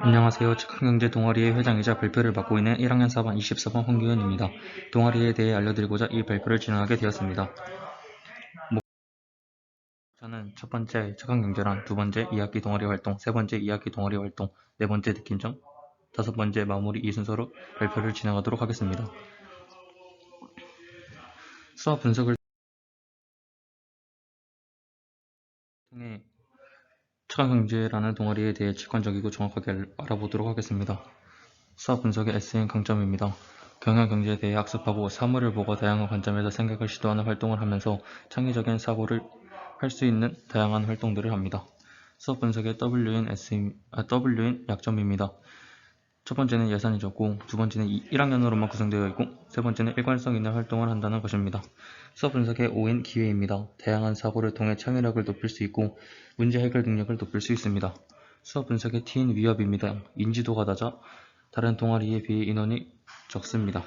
안녕하세요. 측강경제 동아리의 회장이자 발표를 맡고 있는 1학년 4반 24번 홍규현입니다. 동아리에 대해 알려드리고자 이 발표를 진행하게 되었습니다. 저는 첫 번째 측강경제란, 두 번째 2학기 동아리 활동, 세 번째 2학기 동아리 활동, 네 번째 느낀점, 다섯 번째 마무리 이 순서로 발표를 진행하도록 하겠습니다. 수학 분석을 통해 측강경제라는 동아리에 대해 직관적이고 정확하게 알아보도록 하겠습니다. 수학 분석의 에세이인 강점입니다. 경영경제에 대해 학습하고 사물을 보고 다양한 관점에서 생각을 시도하는 활동을 하면서 창의적인 사고를 할 수 있는 다양한 활동들을 합니다. 수학 분석의 W인 약점입니다. 첫 번째는 예산이 적고, 두 번째는 1학년으로만 구성되어 있고, 세 번째는 일관성 있는 활동을 한다는 것입니다. 수학 분석의 O인 기회입니다. 다양한 사고를 통해 창의력을 높일 수 있고 문제 해결 능력을 높일 수 있습니다. 수학 분석의 T인 위협입니다. 인지도가 낮아 다른 동아리에 비해 인원이 적습니다.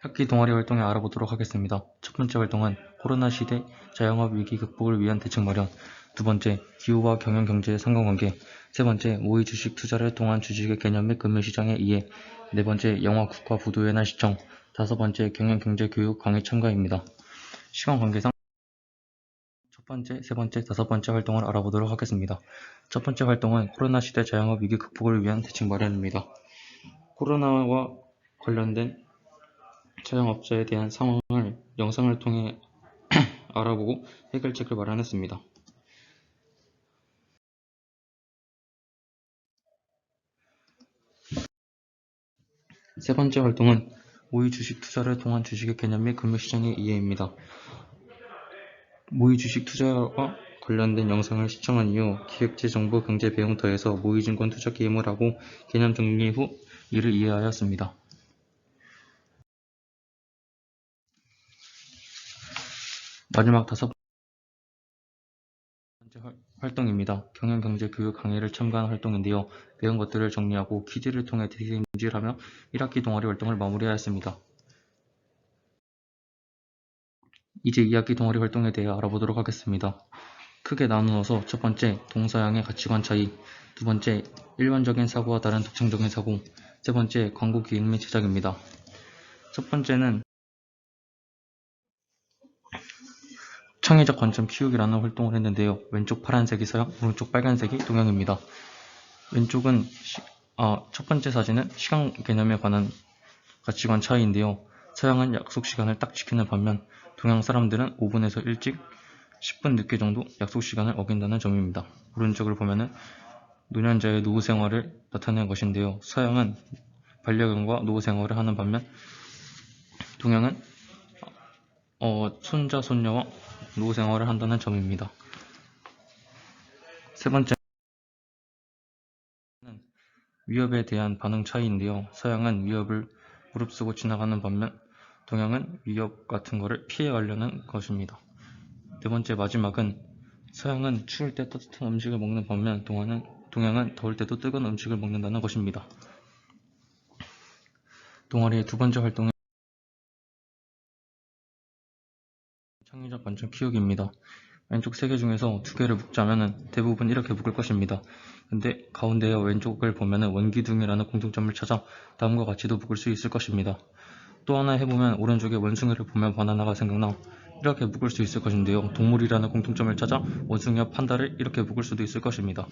학기 동아리 활동에 알아보도록 하겠습니다. 첫 번째 활동은 코로나 시대 자영업 위기 극복을 위한 대책 마련, 두 번째 기후와 경영경제의 상관관계, 세 번째 모의 주식 투자를 통한 주식의 개념 및 금융시장의 이해, 네 번째 영화 국가 부도연한 시청, 다섯 번째 경영경제 교육 강의 참가입니다. 시간 관계상 첫 번째, 세 번째, 다섯 번째 활동을 알아보도록 하겠습니다. 첫 번째 활동은 코로나 시대 자영업 위기 극복을 위한 대책 마련입니다. 코로나와 관련된 자영업자에 대한 상황을 영상을 통해 알아보고 해결책을 마련했습니다. 세 번째 활동은 모의 주식 투자를 통한 주식의 개념 및 금융시장의 이해입니다. 모의 주식 투자와 관련된 영상을 시청한 이후 기획재정부 경제배움터에서 모의증권 투자 게임을 하고 개념 정리 후 이를 이해하였습니다. 마지막 다섯 번째 활동입니다. 경영경제교육 강의를 참가한 활동인데요. 배운 것들을 정리하고 퀴즈를 통해 대인지하며 1학기 동아리 활동을 마무리하였습니다. 이제 2학기 동아리 활동에 대해 알아보도록 하겠습니다. 크게 나누어서 첫 번째, 동서양의 가치관 차이, 두 번째, 일반적인 사고와 다른 독창적인 사고, 세 번째, 광고 기획 및 제작입니다. 첫 번째는 창의적 관점 키우기라는 활동을 했는데요. 왼쪽 파란색이 서양, 오른쪽 빨간색이 동양입니다. 왼쪽은 첫 번째 사진은 시간 개념에 관한 가치관 차이인데요. 서양은 약속 시간을 딱 지키는 반면 동양 사람들은 5분에서 일찍 10분 늦게 정도 약속 시간을 어긴다는 점입니다. 오른쪽을 보면은 노년자의 노후 생활을 나타낸 것인데요. 서양은 반려견과 노후 생활을 하는 반면 동양은 손자, 손녀와 노후 생활을 한다는 점입니다. 세 번째는 위협에 대한 반응 차이인데요. 서양은 위협을 무릅쓰고 지나가는 반면 동양은 위협 같은 거를 피해가려는 것입니다. 네 번째 마지막은 서양은 추울 때 따뜻한 음식을 먹는 반면 동양은 더울 때도 뜨거운 음식을 먹는다는 것입니다. 동아리의 두 번째 활동은 창의적 관점 키우기입니다. 왼쪽 세 개 중에서 두 개를 묶자면 대부분 이렇게 묶을 것입니다. 근데 가운데에 왼쪽을 보면 원기둥이라는 공통점을 찾아 다음과 같이도 묶을 수 있을 것입니다. 또 하나 해보면 오른쪽에 원숭이를 보면 바나나가 생각나 이렇게 묶을 수 있을 것인데요. 동물이라는 공통점을 찾아 원숭이와 판다를 이렇게 묶을 수도 있을 것입니다.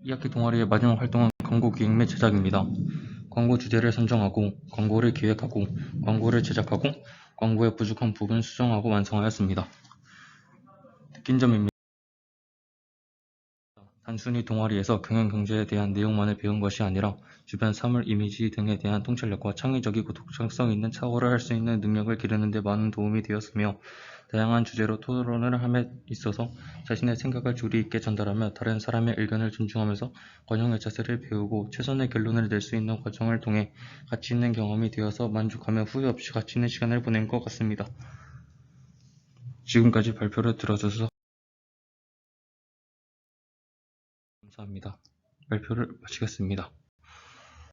2학기 동아리의 마지막 활동은 광고 기획 및 제작입니다. 광고 주제를 선정하고 광고를 기획하고 광고를 제작하고 광고의 부족한 부분 수정하고 완성하였습니다. 느낀 점입니다. 단순히 동아리에서 경영경제에 대한 내용만을 배운 것이 아니라 주변 사물, 이미지 등에 대한 통찰력과 창의적이고 독창성 있는 사고를 할 수 있는 능력을 기르는 데 많은 도움이 되었으며 다양한 주제로 토론을 함에 있어서 자신의 생각을 조리 있게 전달하며 다른 사람의 의견을 존중하면서 관용의 자세를 배우고 최선의 결론을 낼 수 있는 과정을 통해 가치 있는 경험이 되어서 만족하며 후회 없이 가치 있는 시간을 보낸 것 같습니다. 지금까지 발표를 들어주셔서 감사합니다. 발표를 마치겠습니다.